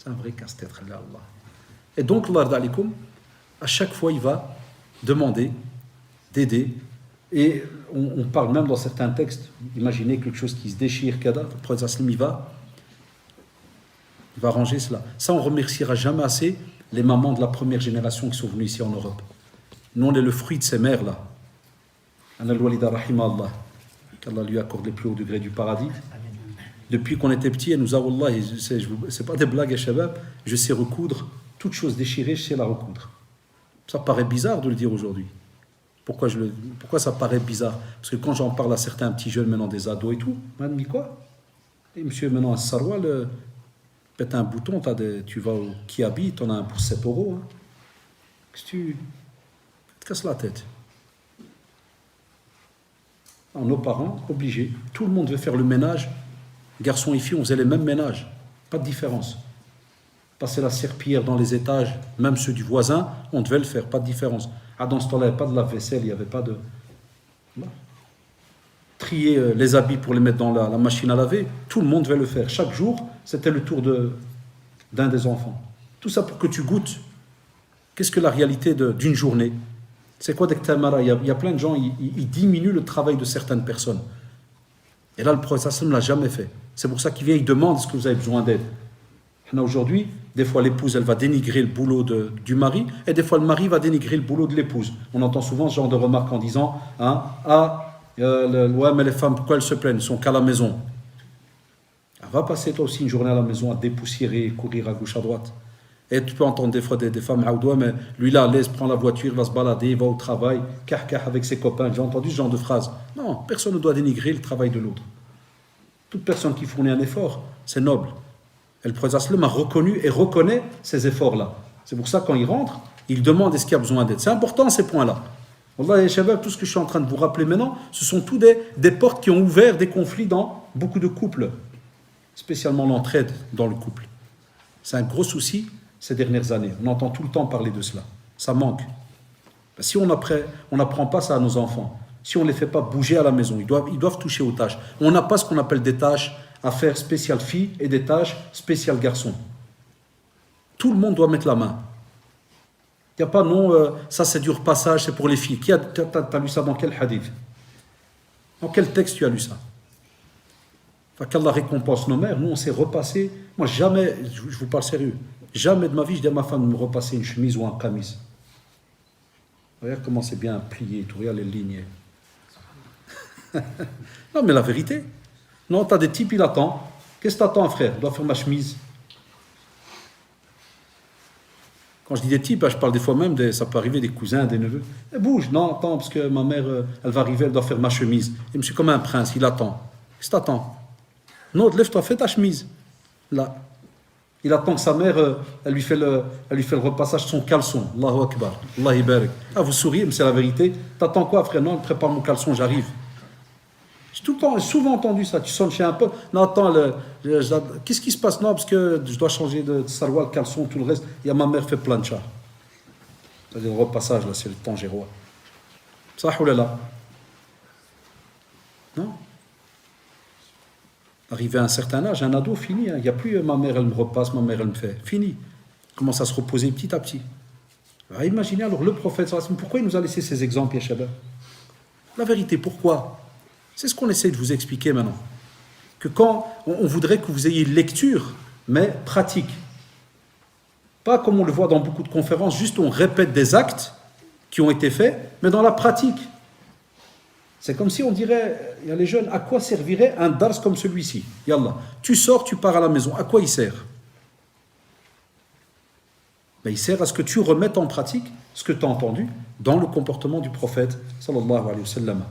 C'est un vrai casse-tête, Allah. Et donc, Allah, à chaque fois, il va demander d'aider. Et on parle même dans certains textes, imaginez quelque chose qui se déchire, le prophète il va arranger cela. Ça, on ne remerciera jamais assez les mamans de la première génération qui sont venues ici en Europe. Nous, on est le fruit de ces mères-là. Al-Walida Rahima Allah, qu'Allah lui accorde les plus hauts degrés du paradis. Depuis qu'on était petit, elle nous a, Wallah, c'est pas des blagues, Shabab, je sais recoudre, toute chose déchirée, je sais la recoudre. Ça paraît bizarre de le dire aujourd'hui. Pourquoi ça paraît bizarre? Parce que quand j'en parle à certains petits jeunes, maintenant des ados et tout, on me dit quoi? Et monsieur, maintenant à Sarwal, pète un bouton, tu vas au Kiabi, t'en as un pour 7 €. Hein. Qu'est-ce que tu te casses la tête? Alors, nos parents, obligés, tout le monde veut faire le ménage. Garçons et filles, on faisait les mêmes ménages, pas de différence. Passer la serpillière dans les étages, même ceux du voisin, on devait le faire, pas de différence. Ah, dans ce temps-là, il n'y avait pas de lave-vaisselle, il n'y avait pas de... Trier les habits pour les mettre dans la machine à laver, tout le monde devait le faire. Chaque jour, c'était le tour d'un des enfants. Tout ça pour que tu goûtes. Qu'est-ce que la réalité d'une journée? C'est quoi d'Ektamara? Il y a plein de gens, ils diminuent le travail de certaines personnes. Et là, le prophète ne l'a jamais fait. C'est pour ça qu'il vient, il demande est-ce que vous avez besoin d'aide. Aujourd'hui, des fois l'épouse, elle va dénigrer le boulot du mari, et des fois le mari va dénigrer le boulot de l'épouse. On entend souvent ce genre de remarques en disant ouais, mais les femmes, pourquoi elles se plaignent? Elles sont qu'à la maison. Elle va passer toi aussi une journée à la maison à dépoussiérer, courir à gauche, à droite. Et tu peux entendre des fois des femmes, mais lui là, laisse, prend la voiture, il va se balader, il va au travail, avec ses copains. J'ai entendu ce genre de phrase. Non, personne ne doit dénigrer le travail de l'autre. Toute personne qui fournit un effort, c'est noble. Et le prophète a reconnu et reconnaît ces efforts-là. C'est pour ça quand il rentre, il demande est-ce qu'il y a besoin d'aide. C'est important ces points-là. Wallah, Shabab, tout ce que je suis en train de vous rappeler maintenant, ce sont tous des portes qui ont ouvert des conflits dans beaucoup de couples, spécialement l'entraide dans le couple. C'est un gros souci ces dernières années. On entend tout le temps parler de cela. Ça manque. Si on n'apprend pas ça à nos enfants, si on ne les fait pas bouger à la maison, ils doivent toucher aux tâches. On n'a pas ce qu'on appelle des tâches à faire spéciales filles et des tâches spéciales garçons. Tout le monde doit mettre la main. Il n'y a pas non, ça c'est du repassage, c'est pour les filles. T'as lu ça dans quel hadith? Dans quel texte tu as lu ça? Enfin, qu'Allah récompense nos mères. Nous on s'est repassé. Moi jamais, je vous parle sérieux, jamais de ma vie je dis à ma femme de me repasser une chemise ou un camis. Regarde comment c'est bien plié, tu regardes les lignes. Non mais la vérité. Non, tu as des types, il attend. Qu'est-ce que tu attends, frère? Je dois faire ma chemise. Quand je dis des types, je parle des fois même, ça peut arriver des cousins, des neveux. Et bouge, non, attends, parce que ma mère, elle va arriver, elle doit faire ma chemise. Et monsieur, comme un prince, il attend. Qu'est-ce que tu attends? Non, lève-toi, fais ta chemise. Là. Il attend que sa mère, elle lui fait le repassage de son caleçon. Allahu Akbar. Allah ibarak. Ah, vous souriez, mais c'est la vérité. T'attends quoi, frère? Non, prépare mon caleçon, j'arrive. J'ai tout le temps, souvent entendu ça. Tu sonnes chez un pote. Non, attends, qu'est-ce qui se passe? Non, parce que je dois changer de sarwal, caleçon, tout le reste. Il y a ma mère fait plancha. C'est-à-dire le repassage, là, c'est le tangérois. Ça, là. Non. Arrivé à un certain âge, un ado, fini. Il n'y a plus ma mère, elle me repasse, ma mère, elle me fait. Fini. Il commence à se reposer petit à petit. Alors, imaginez alors le prophète, pourquoi il nous a laissé ces exemples, Yeshaba? La vérité, pourquoi? C'est ce qu'on essaie de vous expliquer maintenant. Que quand on voudrait que vous ayez une lecture, mais pratique. Pas comme on le voit dans beaucoup de conférences, juste on répète des actes qui ont été faits, mais dans la pratique. C'est comme si on dirait, il y a les jeunes, à quoi servirait un dars comme celui-ci? Yallah, tu sors, tu pars à la maison, à quoi il sert? Ben, il sert à ce que tu remettes en pratique ce que tu as entendu dans le comportement du prophète, sallallahu alayhi wa sallam.